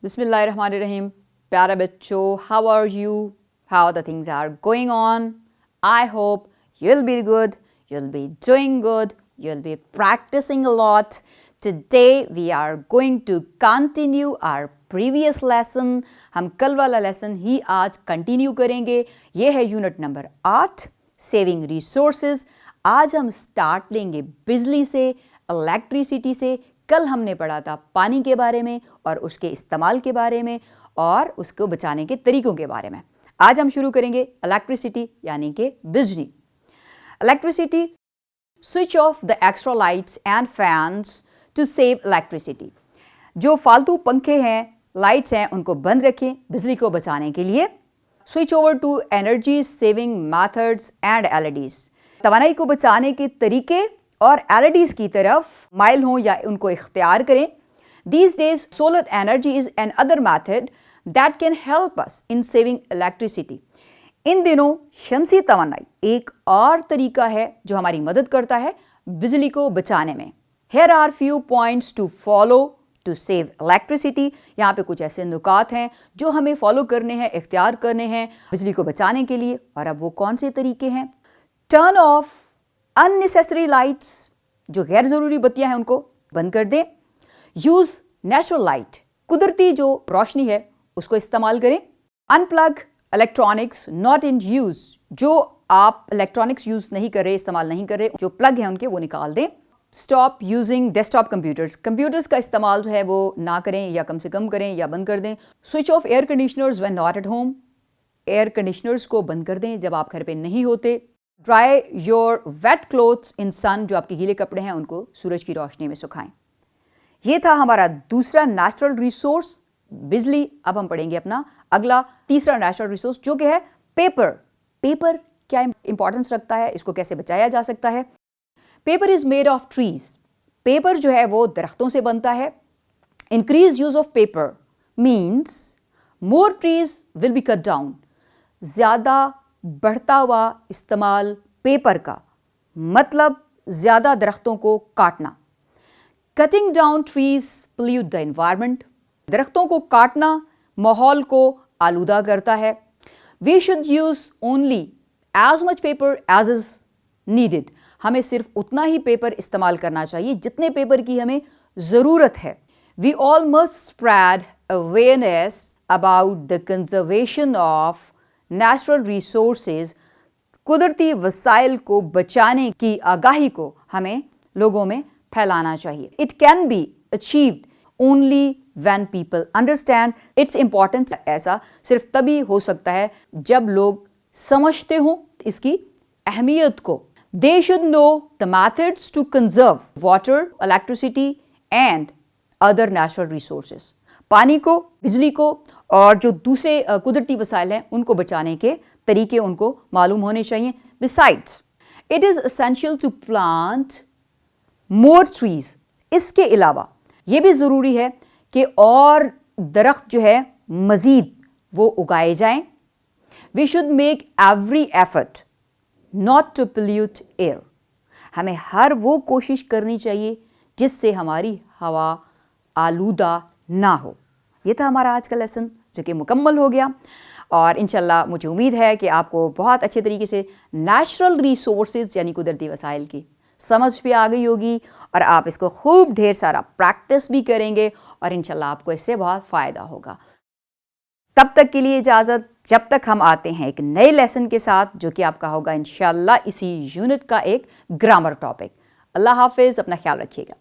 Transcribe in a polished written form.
बिस्मिल्लाहिर्रहमानिर्रहीम। प्यारे बच्चों, how are you? How the things are going on? I hope you'll be good, you'll be doing good, you'll be practicing a lot. Today we are going to continue our previous lesson. हम कल वाला lesson ही आज continue करेंगे। ये है unit number 8, saving resources. आज हम start लेंगे बिजली से, इलेक्ट्रिसिटी से। कल हमने पढ़ा था पानी के बारे में और उसके इस्तेमाल के बारे में और उसको बचाने के तरीकों के बारे में। आज हम शुरू करेंगे इलेक्ट्रिसिटी यानी कि बिजली। Electricity, switch off the extra lights and fans to save electricity. जो फालतू पंखे हैं, लाइट्स हैं, उनको बंद रखें बिजली को बचाने के लिए। Switch over to energy saving methods and LEDs. तवानाई को बचाने के तरीके और एलईडीज की तरफ माइल हों या उनको इख्तियार करें। These days solar energy is another method that can help us in saving electricity. इन दिनों शमसी तवानाई एक और तरीका है जो हमारी मदद करता है बिजली को बचाने में। Here are few points to follow to save electricity. यहाँ पे कुछ ऐसे नुकात हैं जो हमें फॉलो करने हैं, इख्तियार करने हैं बिजली को बचाने के लिए। और अब वो कौन से तरीके हैं? टर्न ऑफ अननेसेसरी लाइट्स, जो गैर ज़रूरी बत्तियां हैं उनको बंद कर दें। यूज़ नेचुरल लाइट, कुदरती जो रोशनी है उसको इस्तेमाल करें। Unplug electronics not in use, जो आप इलेक्ट्रॉनिक्स यूज़ नहीं कर रहे, इस्तेमाल नहीं कर रहे, जो प्लग हैं उनके वो निकाल दें। Stop using desktop computers, computers का इस्तेमाल जो है वो ना करें या कम से कम करें या बंद कर दें। Switch off air conditioners when not at home, air conditioners को बंद कर दें जब आप घर पे नहीं होते। Dry your wet clothes in sun, जो आपके गीले कपड़े हैं उनको सूरज की रोशनी में सुखाएं। ये था हमारा दूसरा नेचुरल रिसोर्स बिजली। अब हम पढ़ेंगे अपना अगला तीसरा नेचुरल रिसोर्स जो कि है पेपर। पेपर क्या इंपॉर्टेंस रखता है, इसको कैसे बचाया जा सकता है? Paper is made of trees, paper जो है वो दरख्तों से बनता है। Increase use of paper means more trees will be cut down, ज़्यादा बढ़ता हुआ इस्तेमाल पेपर का मतलब ज़्यादा दरख्तों को काटना। Cutting down trees pollute the environment, दरख्तों को काटना माहौल को आलूदा करता है। We should use only as much paper as is needed, हमें सिर्फ उतना ही पेपर इस्तेमाल करना चाहिए जितने पेपर की हमें ज़रूरत है। We all must spread awareness about the conservation of natural resources, कुदरती वसाइल को बचाने की आगाही को हमें लोगों में फैलाना चाहिए। It can be achieved only when people understand it's importance. ऐसा सिर्फ तभी हो सकता है जब लोग समझते हों इसकी अहमियत को। They should know the methods to conserve water, electricity and other natural resources. पानी को, बिजली को और जो दूसरे कुदरती वसाइल हैं उनको बचाने के तरीके उनको मालूम होने चाहिए। Besides it is essential to plant more trees, इसके अलावा ये भी ज़रूरी है कि और दरख्त जो है मज़ीद वो उगाए जाएं। We should make every effort not to pollute air, हमें हर वो कोशिश करनी चाहिए जिससे हमारी हवा आलूदा ना हो। ये था हमारा आज का लेसन जो कि मुकम्मल हो गया और इंशाल्लाह मुझे उम्मीद है कि आपको बहुत अच्छे तरीके से नेचुरल रिसोर्सेज यानी कुदरती वसाइल की समझ भी आ गई होगी और आप इसको खूब ढेर सारा प्रैक्टिस भी करेंगे और इंशाल्लाह आपको इससे बहुत फ़ायदा होगा। तब तक के लिए इजाज़त, जब तक हम आते हैं एक नए लेसन के साथ जो कि आपका होगा इंशाल्लाह इसी यूनिट का एक ग्रामर टॉपिक। अल्लाह हाफिज़, अपना ख्याल रखिएगा।